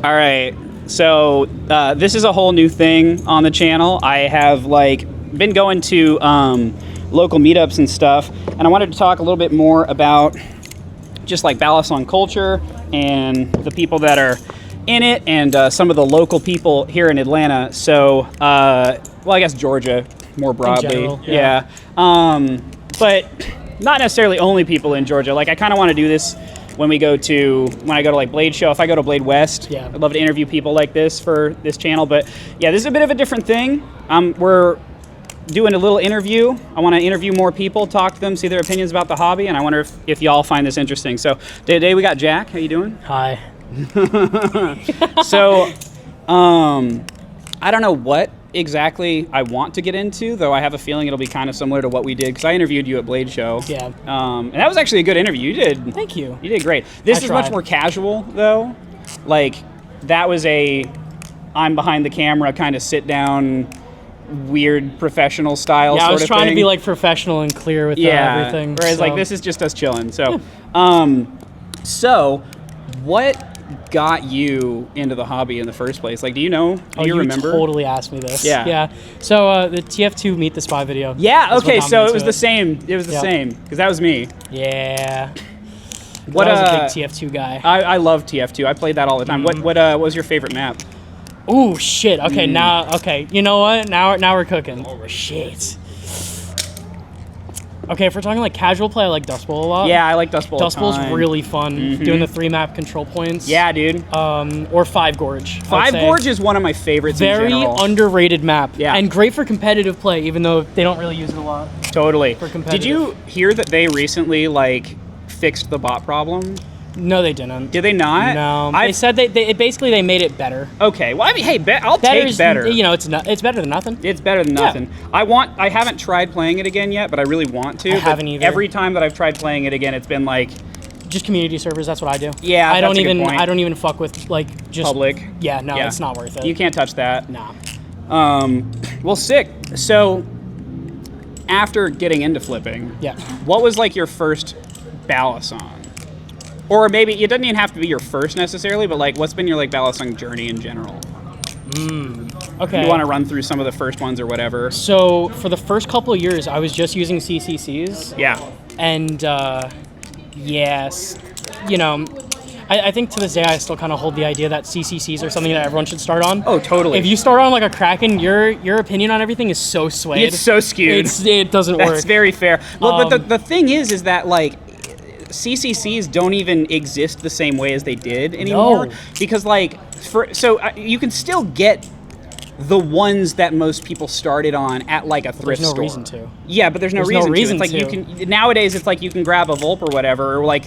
All right. So this is a whole new thing on the channel. I have been going to local meetups and stuff, and I wanted to talk a little bit more about just balisong culture and the people that are in it, and some of the local people here in Atlanta. So, well, I guess Georgia more broadly. In general, yeah. But not necessarily only people in Georgia. I kind of want to do this when I go to Blade Show. If I go to Blade West, yeah. I'd love to interview people like this for this channel. But yeah, this is a bit of a different thing. We're doing a little interview. I want to interview more people, talk to them, see their opinions about the hobby, and I wonder if y'all find this interesting. So today we got Jack. How you doing? Hi. So, I don't know what exactly I want to get into, though I have a feeling it'll be kind of similar to what we did, because I interviewed you at Blade Show. Yeah. And that was actually a good interview. You did. Thank you. You did great. This is much more casual, though. That was I'm behind the camera, kind of sit down, weird professional style sort of thing. Yeah, I was trying to be professional and clear with everything. Whereas this is just us chilling. So, so what got you into the hobby in the first place? Do you know? Do you remember? You totally asked me this. Yeah. Yeah. So the TF2 Meet the Spy video. Yeah. Okay. So it was the same. It was the same because that was me. Yeah. What? I was a big TF2 guy. I love TF2. I played that all the time. What was your favorite map? Oh shit. Okay. Now. Okay. You know what? Now we're cooking. Oh shit. Okay, if we're talking casual play, I like Dust Bowl a lot. Yeah, I like Dust Bowl. Dust Bowl's really fun. Doing the 3-map control points. Yeah, dude. Or Five Gorge. Five Gorge is one of my favorites in general. Very underrated map. Yeah. And great for competitive play, even though they don't really use it a lot. Totally. For competitive. Did you hear that they recently fixed the bot problem? No, they didn't. Did they not? No. They said they basically made it better. Okay. Well, I mean, hey, I'll take better. It's better than nothing. It's better than nothing. Yeah. I haven't tried playing it again yet, but I really want to. I haven't either. Every time that I've tried playing it again, it's been just community servers. That's what I do. Yeah, I don't even fuck with just public. Yeah, no, it's not worth it. You can't touch that. Nah. Well, sick. So, after getting into flipping, what was your first balisong? Or maybe it doesn't even have to be your first necessarily, but what's been your balisong journey in general? Okay. You want to run through some of the first ones or whatever? So for the first couple of years, I was just using CCCs. Yeah. And yes, I think to this day I still kind of hold the idea that CCCs are something that everyone should start on. Oh, totally. If you start on a Kraken, your opinion on everything is so swayed. It's so skewed. It doesn't work. That's very fair. Well, but the thing is that CCCs don't even exist the same way as they did anymore. No. Because you can still get the ones that most people started on at a thrift store. There's no reason to. Yeah, but there's no reason to. It's you can nowadays. It's you can grab a Volp or whatever, or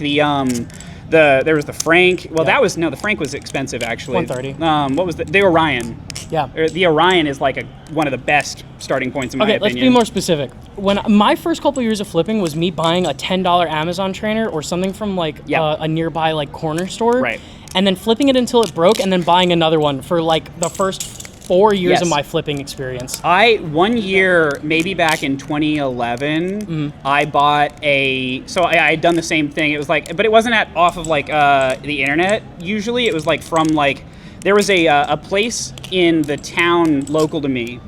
there was the Frank. Well, the Frank was expensive actually. 130. What was the Orion? Yeah. The Orion is one of the best starting points in my opinion. Okay, let's be more specific. When my first couple years of flipping was me buying a $10 Amazon trainer or something from a nearby corner store, right? And then flipping it until it broke, and then buying another one for the first 4 years of my flipping experience. One year, maybe back in 2011, I bought I had done the same thing. It was but it wasn't off of the internet. Usually, it was from there was a place in the town local to me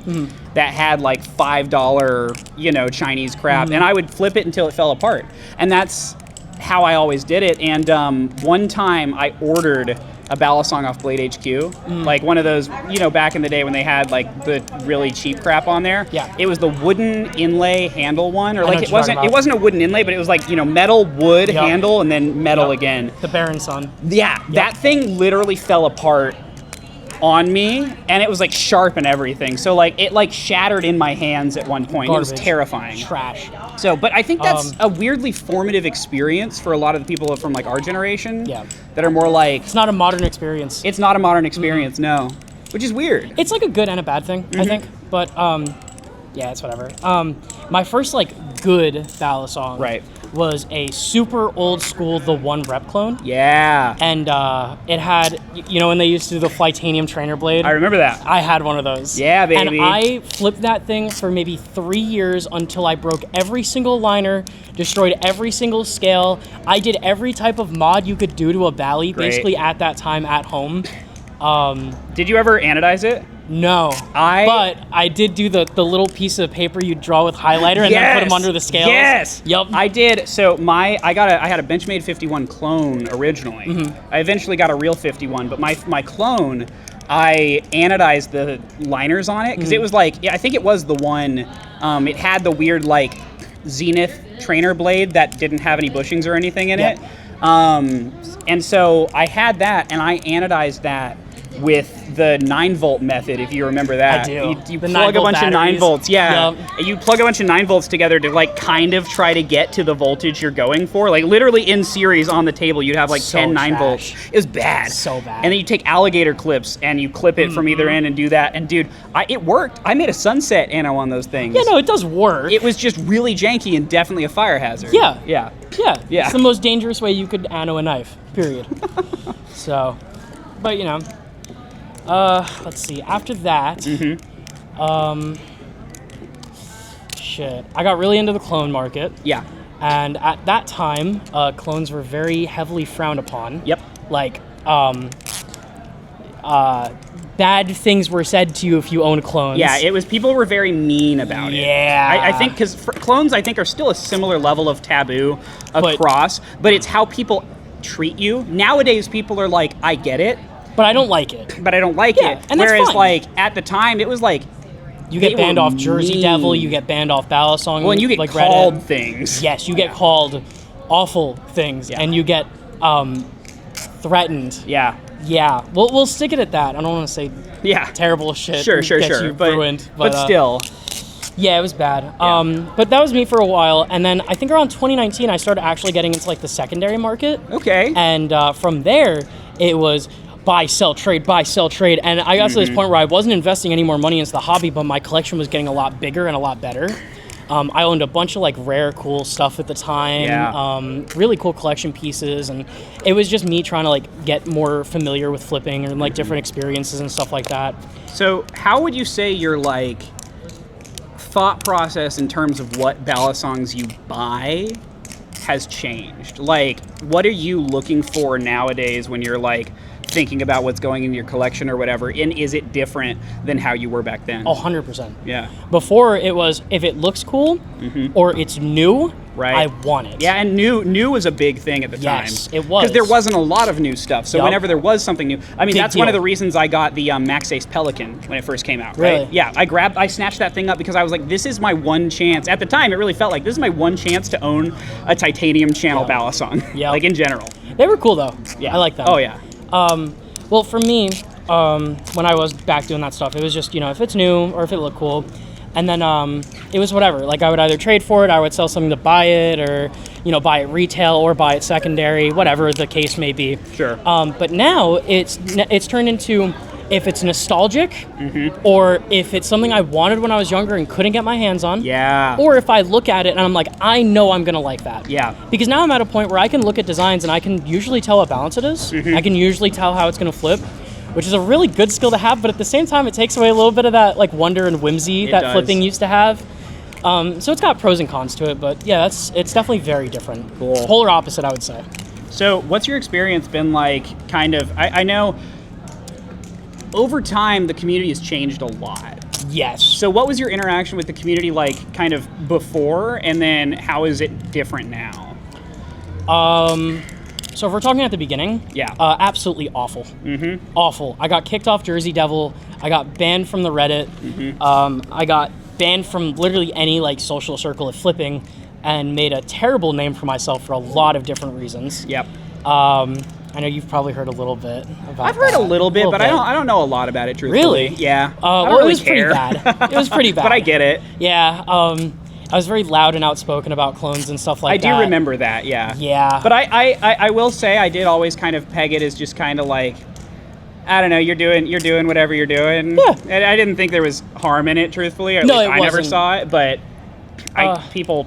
that had $5 Chinese crap, and I would flip it until it fell apart, and that's how I always did it. And one time I ordered a balisong off Blade HQ, one of those, back in the day when they had the really cheap crap on there. Yeah. It was the wooden inlay handle one, or it wasn't a wooden inlay, but it was metal wood handle and then metal again. The Baron Sun. Yeah, that thing literally fell apart on me, and it was sharp and everything. So it shattered in my hands at one point. Garbage. It was terrifying. Trash. So, but I think that's a weirdly formative experience for a lot of the people from our generation. Yeah. That are more It's not a modern experience. It's not a modern experience, no. Which is weird. It's a good and a bad thing, I think. But yeah, it's whatever. My first good balisong was a super old school the One Rep clone. Yeah. And it had, when they used to do the Flytanium trainer blade. I remember that. I had one of those. Yeah, baby. And I flipped that thing for maybe 3 years until I broke every single liner, destroyed every single scale. I did every type of mod you could do to a bally, basically at that time at home. Did you ever anodize it? No. But I did do the little piece of paper you draw with highlighter and then put them under the scales. Yes. Yep. I did. So I had a Benchmade 51 clone originally. Mm-hmm. I eventually got a real 51, but my clone, I anodized the liners on it because it was like, I think it was the one. It had the weird like Zenith trainer blade that didn't have any bushings or anything in it. And so I had that, and I anodized that with the 9-volt method, if you remember that. I do. You plug a bunch batteries. of 9 volts, yeah. Yep. You plug a bunch of 9 volts together to like kind of try to get to the voltage you're going for. Like literally in series on the table, you'd have like 10 9 volts. It was bad. So bad. And then you take alligator clips and you clip it from either end and do that. And dude, it worked. I made a sunset anno on those things. Yeah, no, it does work. It was just really janky and definitely a fire hazard. Yeah. Yeah. Yeah. It's the most dangerous way you could anno a knife, period. So, but you know. Let's see. After that, shit. I got really into the clone market. Yeah. And at that time, clones were very heavily frowned upon. Yep. Like, bad things were said to you if you owned clones. Yeah, people were very mean about it. Yeah. I think because clones, I think, are still a similar level of taboo across, but it's how people treat you. Nowadays, people are like, I get it. But I don't like it. And that's whereas, fine. like, at the time, it was like... You get banned off Jersey Devil, you get banned off Balisong. Well, and you get like called Reddit. things. Yes, you get called awful things, and you get threatened. Yeah. Yeah. We'll stick it at that. I don't want to say terrible shit. Sure. You ruined. But still. Yeah, it was bad. Yeah. But that was me for a while, and then I think around 2019, I started actually getting into like the secondary market. Okay. And from there, it was... buy, sell, trade, and I got to this point where I wasn't investing any more money into the hobby, but my collection was getting a lot bigger and a lot better. I owned a bunch of like rare, cool stuff at the time, really cool collection pieces, and it was just me trying to like get more familiar with flipping and like different experiences and stuff like that. So how would you say your like thought process in terms of what balisongs you buy has changed? Like, what are you looking for nowadays when you're like thinking about what's going in your collection or whatever, and is it different than how you were back then? 100%. Yeah. Before, it was if it looks cool or it's new, I want it. Yeah, and new was a big thing at the time. Yes, it was. Because there wasn't a lot of new stuff, so whenever there was something new, I mean, that's one of the reasons I got the Max Ace Pelican when it first came out, right? Really? Yeah, I snatched that thing up because I was like, this is my one chance. At the time, it really felt like this is my one chance to own a titanium channel balisong, like in general. They were cool, though. Yeah. I like them. Oh, yeah. Well, for me, when I was back doing that stuff, it was just, if it's new or if it looked cool. And then it was whatever. Like, I would either trade for it, I would sell something to buy it, or, buy it retail or buy it secondary, whatever the case may be. Sure. But now it's turned into if it's nostalgic or if it's something I wanted when I was younger and couldn't get my hands on. Yeah. Or if I look at it and I'm like, I know I'm going to like that. Yeah. Because now I'm at a point where I can look at designs and I can usually tell what balance it is. I can usually tell how it's going to flip, which is a really good skill to have, but at the same time, it takes away a little bit of that like wonder and whimsy that flipping used to have. So it's got pros and cons to it, but yeah, it's definitely very different. Cool. Polar opposite, I would say. So what's your experience been like, kind of, I know over time, the community has changed a lot. Yes. So what was your interaction with the community like kind of before, and then how is it different now? So if we're talking at the beginning, absolutely awful. Awful. I got kicked off Jersey Devil. I got banned from the Reddit. I got banned from literally any like social circle of flipping, and made a terrible name for myself for a lot of different reasons. Yep. I know you've probably heard a little bit about I've heard that. a little bit, but I don't know a lot about it, truthfully. Really? Yeah. I don't well, really it was care. pretty bad. It was pretty bad. But I get it. Yeah. I was very loud and outspoken about clones and stuff like that. I do remember that, yeah. Yeah. But I will say I did always kind of peg it as just kind of like, I don't know, you're doing whatever you're doing. Yeah. And I didn't think there was harm in it, truthfully. Or at least I never saw it, but people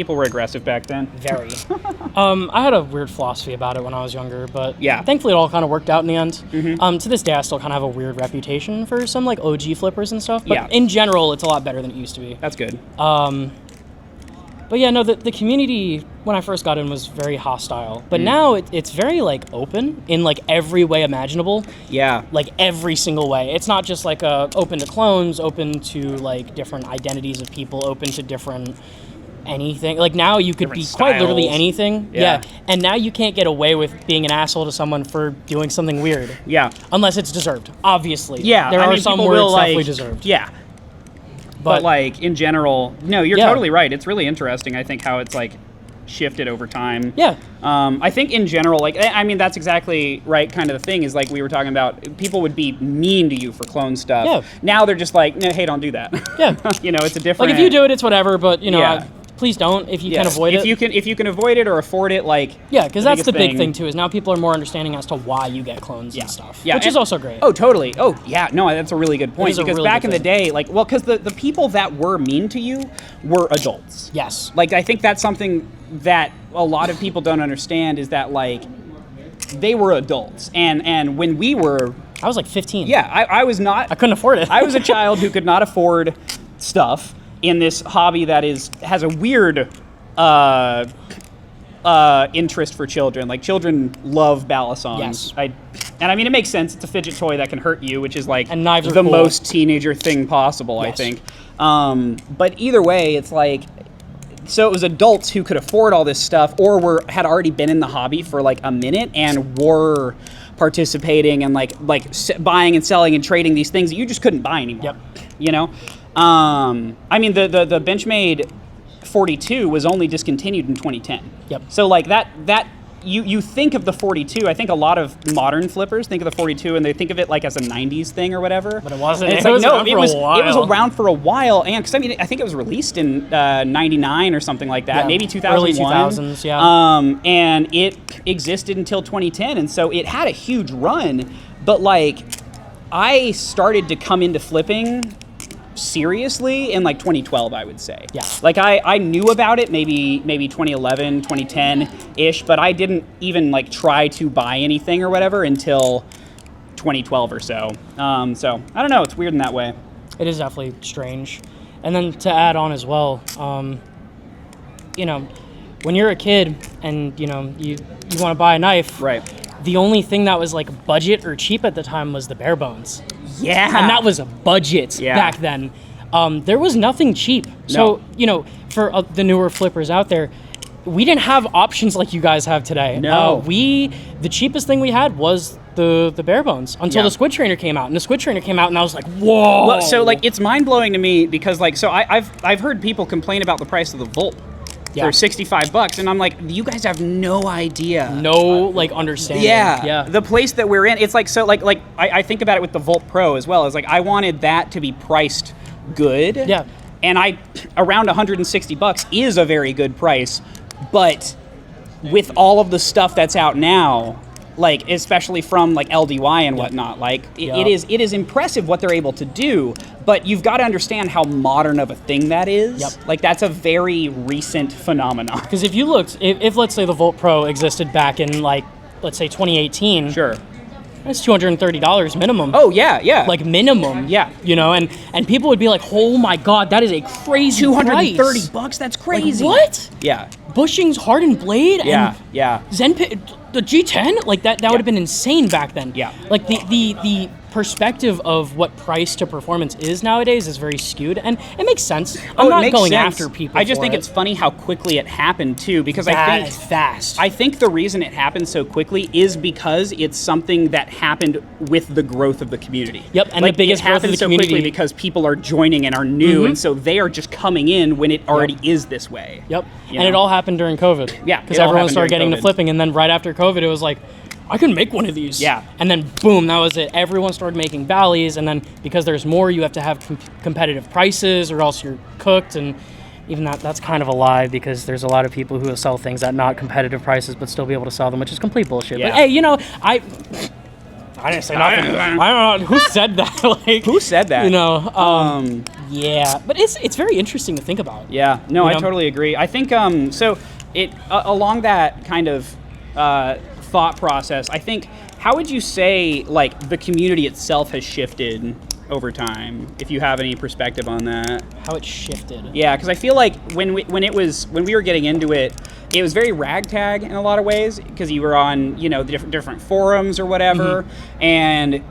were aggressive back then. Very. I had a weird philosophy about it when I was younger, but yeah, thankfully it all kind of worked out in the end. To this day, I still kind of have a weird reputation for some like OG flippers and stuff, but in general, it's a lot better than it used to be. That's good. But yeah, no, the community when I first got in was very hostile, but now it's very like open in like every way imaginable. Yeah. Like every single way. It's not just like open to clones, open to like different identities of people, open to different anything. Like now you could Different be quite literally styles. anything. Yeah. And now you can't get away with being an asshole to someone for doing something weird. Yeah. Unless it's deserved, obviously. Yeah. There I are mean, some people where will, it's like, definitely deserved. Yeah. But like in general, no, you're totally right. It's really interesting, I think, how it's like shifted over time. Yeah. I think in general, like, I mean, that's exactly right. Kind of the thing is like we were talking about, people would be mean to you for clone stuff. Yeah. Now they're just like, no, hey, don't do that. Yeah. You know, it's a different. Like if you do it, it's whatever, but you know, Yeah. please don't if you Yeah. can avoid if it. if you can avoid it or afford it, like. Yeah, because that's the biggest big thing too, is now people are more understanding as to why you get clones and stuff. Yeah, Which is also great. Oh, totally. Oh, yeah. No, that's a really good point. is a Because really back good in the day, like, well, because the people that were mean to you were adults. Yes. Like, I think that's something that a lot of people don't understand, is that, like, they were adults. And when we were... I was like 15. Yeah, I was not... I couldn't afford it. I was a child who could not afford stuff in this hobby that has a weird... interest for children. Like, children love balisongs. Yes. And I mean, it makes sense. It's a fidget toy that can hurt you, which is like And knives are the cool. most teenager thing possible, I Yes. think. But either way, it's like, so it was adults who could afford all this stuff or had already been in the hobby for like a minute and were participating and like buying and selling and trading these things that you just couldn't buy anymore. Yep. You know? I mean, the Benchmade 42 was only discontinued in 2010. Yep. So like that you think of the 42, I think a lot of modern flippers think of the 42 and they think of it like as a 90s thing or whatever. But it wasn't. And it's It like, was no, around it for a was while. around for a while. And because I mean, I think it was released in 99 or something like that, Yeah. maybe 2001. Early 2000s, yeah. And it existed until 2010, and so it had a huge run. But like, I started to come into flipping seriously in like 2012, I would say. Yeah. Like I knew about it maybe 2011, 2010-ish, but I didn't even like try to buy anything or whatever until 2012 or so. So I don't know, it's weird in that way. It is definitely strange. And then to add on as well, you know, when you're a kid and, you know, you want to buy a knife, Right. the only thing that was like budget or cheap at the time was the bare bones. Yeah. And that was a budget Yeah. back then. There was nothing cheap. So, No. you know, for the newer flippers out there, we didn't have options like you guys have today. No. The cheapest thing we had was the bare bones until Yeah. the squid trainer came out. And the squid trainer came out and I was like, whoa. Well, so like it's mind blowing to me because like, so I've heard people complain about the price of the Volt. Yeah. They're $65, and I'm like, you guys have no idea. no like understanding. Yeah, Yeah. The place that we're in, it's like, so like I think about it with the Volt Pro as well. It's like I wanted that to be priced good. Yeah. And around $160 is a very good price, but with all of the stuff that's out now, like especially from like LDY and whatnot, like it is impressive what they're able to do, but you've got to understand how modern of a thing that is. Yep. Like that's a very recent phenomenon. Because if you looked, if let's say the Volt Pro existed back in like, let's say 2018, Sure. that's $230 minimum. Oh yeah, yeah. Like minimum. Yeah. You know, and people would be like, oh my God, that is a crazy price. $230. That's crazy. Like, what? Yeah. Bushing's hardened blade Yeah. and Yeah. the G10, like that would have been insane back then. Yeah. Like the perspective of what price to performance is nowadays is very skewed, and it makes sense. I'm it not makes going sense. after people. I just for think it. it's funny how quickly it happened too, because That is fast. I think the reason it happened so quickly is because it's something that happened with the growth of the community. Yep, and like, the biggest it growth of happened the so community- quickly because people are joining and are new, and so they are just coming in when it already is this way. Yep. You And it know? all happened during COVID. Yeah, Because it all everyone happened started during getting to COVID. flipping, and then right after COVID, it was like, I can make one of these. Yeah. And then boom, that was it. Everyone started making valleys, and then because there's more, you have to have competitive prices, or else you're cooked. And even that's kind of a lie, because there's a lot of people who will sell things at not competitive prices, but still be able to sell them, which is complete bullshit. Yeah. But hey, you know, I didn't say nothing. I don't know who said that. Like, Who said that? You know. Yeah. But it's very interesting to think about. Yeah, no, You I know? totally agree. I think so. It along that kind of thought process, I think, how would you say like the community itself has shifted over time, if you have any perspective on that. How it shifted. Yeah, because I feel like when we were getting into it, it was very ragtag in a lot of ways, because you were on, you know, the different forums or whatever, and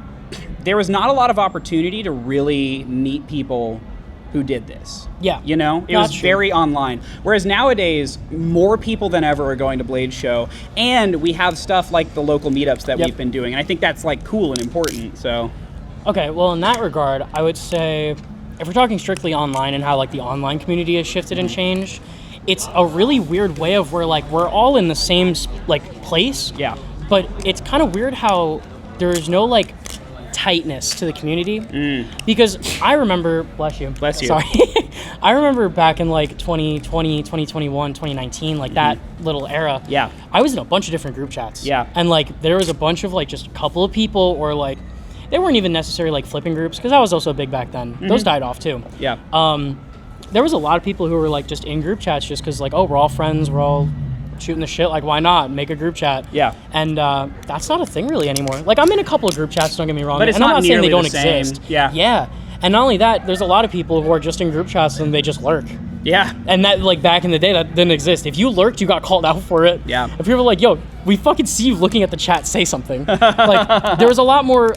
there was not a lot of opportunity to really meet people who did this. Yeah. You know? It was very online. Whereas nowadays, more people than ever are going to Blade Show, and we have stuff like the local meetups that we've been doing, and I think that's like cool and important, so. Okay, well in that regard, I would say, if we're talking strictly online and how like the online community has shifted and changed, it's a really weird way of where like we're all in the same like place. Yeah. But it's kind of weird how there's no like tightness to the community, because I remember, bless you, sorry, I remember back in like 2020, 2021, 2019, like that little era, I was in a bunch of different group chats, and like there was a bunch of like just a couple of people, or like they weren't even necessarily like flipping groups, because that was also big back then. Those died off too. There was a lot of people who were like just in group chats just because like, oh, we're all friends, we're all shooting the shit, like why not make a group chat? And that's not a thing really anymore. Like I'm in a couple of group chats, don't get me wrong, but it's and I'm not not saying they don't the same. exist. And not only that, there's a lot of people who are just in group chats and they just lurk. And that, like, back in the day, that didn't exist. If you lurked, you got called out for it. If people were like, yo, we fucking see you looking at the chat, say something. Like there was a lot more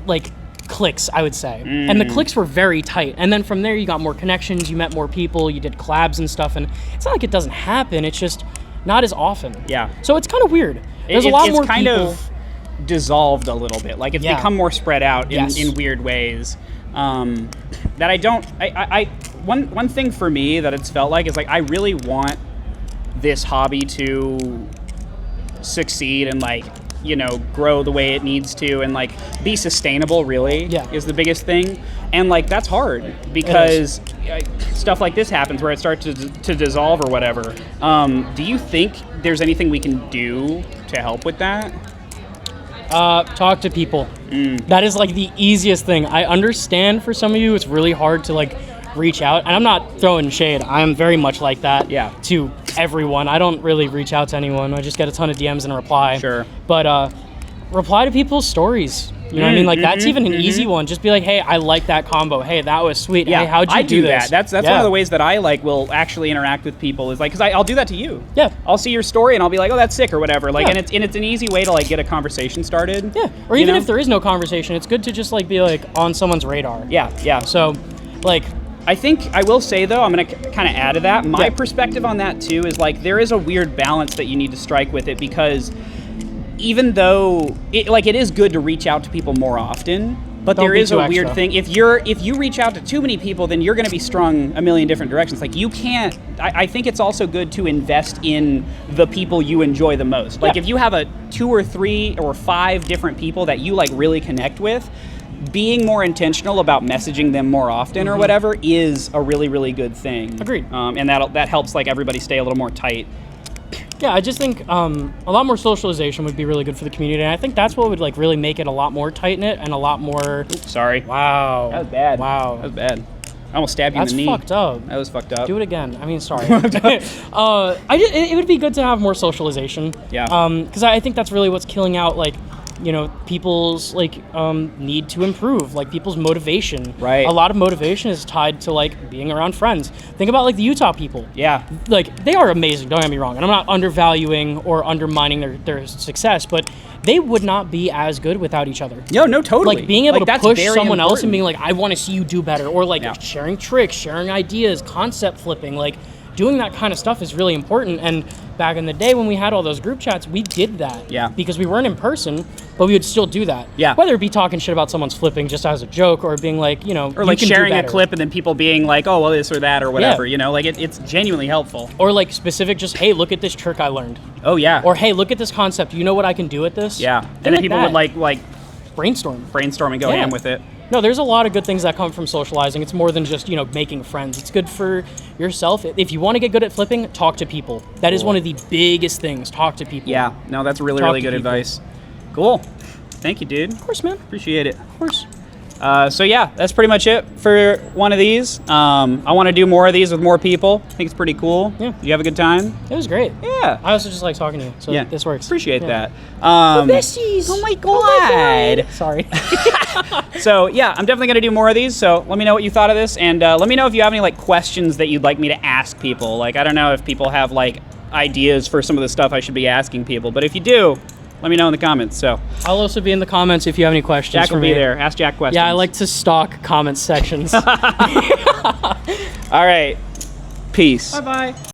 like cliques, I would say, and the cliques were very tight, and then from there you got more connections, you met more people, you did collabs and stuff, and it's not like it doesn't happen, it's just not as often. So it's kind of weird. There's a lot more people. It's kind of dissolved a little bit. Like it's become more spread out in weird ways. That I don't. One thing for me that it's felt like is like I really want this hobby to succeed and like, you know, grow the way it needs to and like be sustainable really is the biggest thing. And like that's hard because stuff like this happens where it starts to dissolve or whatever. Do you think there's anything we can do to help with that? Talk to people. That is like the easiest thing. I understand for some of you it's really hard to like reach out, and I'm not throwing shade. I am very much like that to everyone. I don't really reach out to anyone. I just get a ton of DMs and reply. But reply to people's stories. You know what I mean? Like that's even an easy one. Just be like, hey, I like that combo. Hey, that was sweet. Hey, how'd you do this? That's one of the ways that I like will actually interact with people is like, because I'll do that to you. I'll see your story and I'll be like, oh, that's sick or whatever. Like, and it's an easy way to like get a conversation started. Or even if there is no conversation, it's good to just like be like on someone's radar. So, like. I think I will say though, I'm going to kind of add to that. My perspective on that too is like there is a weird balance that you need to strike with it, because even though it is good to reach out to people more often, but there is a weird thing. If you reach out to too many people, then you're going to be strung a million different directions. Like you can't. I think it's also good to invest in the people you enjoy the most. Like if you have 2 or 3 or 5 different people that you like really connect with, being more intentional about messaging them more often or whatever is a really, really good thing. Agreed. And that helps like everybody stay a little more tight. Yeah, I just think a lot more socialization would be really good for the community, and I think that's what would like really make it a lot more tight-knit and a lot more... Oops, sorry. Wow. That was bad. Wow. That was bad. I almost stabbed you in the knee. That's fucked up. That was fucked up. Do it again. I mean, sorry. It would be good to have more socialization. Because I think that's really what's killing out, like, you know, people's like need to improve, like people's motivation. A lot of motivation is tied to like being around friends. Think about like the Utah people. Like they are amazing, don't get me wrong, and I'm not undervaluing or undermining their success, but they would not be as good without each other. No, totally. Like being able to push someone else and being like, I want to see you do better, or like sharing tricks, sharing ideas, concept flipping, like doing that kind of stuff is really important. And back in the day when we had all those group chats, we did that. Because we weren't in person, but we would still do that. Whether it be talking shit about someone's flipping just as a joke, or being like, you know, or like sharing a clip and then people being like, oh, well, this or that or whatever, you know, like it's genuinely helpful. Or like specific, just, hey, look at this trick I learned. Or hey, look at this concept. You know what I can do with this? And then like people would like brainstorm and go ham with it. No, there's a lot of good things that come from socializing. It's more than just, you know, making friends. It's good for yourself. If you want to get good at flipping, talk to people. That is one of the biggest things. Talk to people. No, that's really, really good advice. Cool. Thank you, dude. Of course, man. Appreciate it. Of course. So yeah, that's pretty much it for one of these. I want to do more of these with more people. I think it's pretty cool. Yeah. You have a good time? It was great. Yeah. I also just like talking to you, so Yeah. this works. Appreciate Yeah. that. Besties. Oh my god. Sorry. So yeah, I'm definitely gonna do more of these. So let me know what you thought of this, and let me know if you have any like questions that you'd like me to ask people. Like I don't know if people have like ideas for some of the stuff I should be asking people, but if you do, let me know in the comments. So I'll also be in the comments if you have any questions. Jack for will me. be there. Ask Jack questions. Yeah, I like to stalk comment sections. All right. Peace. Bye-bye.